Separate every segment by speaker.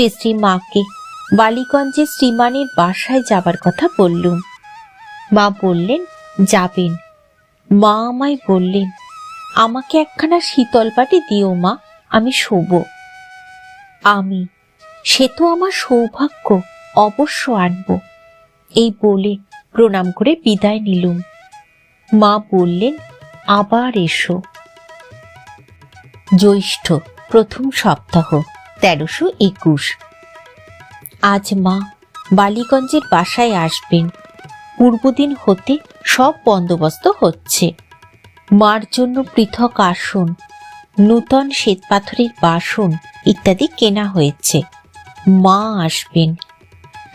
Speaker 1: শ্রী শ্রী মাকে বালিগঞ্জে শ্রীমানের বাসায় যাবার কথা বললুম। মা বললেন যাবেন। মা আমায় বললেন, আমাকে একখানা শীতল পাটি দিও মা, আমি শোব। আমি, সে তো আমার সৌভাগ্য, অবশ্য আনব। এই বলে প্রণাম করে বিদায় নিলুম। মা বললেন, আবার এসো। জ্যৈষ্ঠ প্রথম সপ্তাহ, 1321। আজ মা বালিগঞ্জের বাসায় আসবেন। পূর্বদিন হতে সব বন্দোবস্ত হচ্ছে। মার জন্য পৃথক আসন, নূতন শ্বেতপাথরের বাসন ইত্যাদি কেনা হয়েছে। মা আসবেন।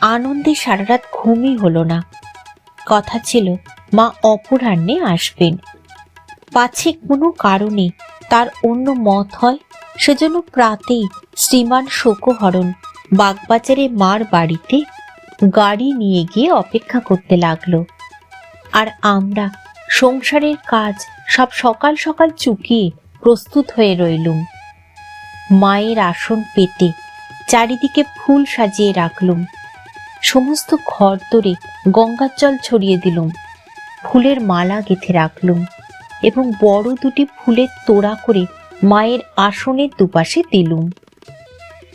Speaker 1: আনন্দে সারা রাত ঘুমই হলো না। কথা ছিল মা অপরাহ্নে আসবেন। পাছে কোনো কারণে তার অন্য মত হয়, সেজন্য প্রাতেই শ্রীমান শোকহরণ বাগবাজারে মার বাড়িতে গাড়ি নিয়ে গিয়ে অপেক্ষা করতে লাগলো। আর আমরা সংসারের কাজ সব সকাল সকাল চুকিয়ে প্রস্তুত হয়ে রইলুম। মায়ের আসন পেতে চারিদিকে ফুল সাজিয়ে রাখলুম। সমস্ত ঘর দরে গঙ্গার জল ছড়িয়ে দিলুম। ফুলের মালা গেঁথে রাখলুম এবং বড় দুটি ফুলের তোড়া করে মায়ের আসনের দুপাশে দিলুম।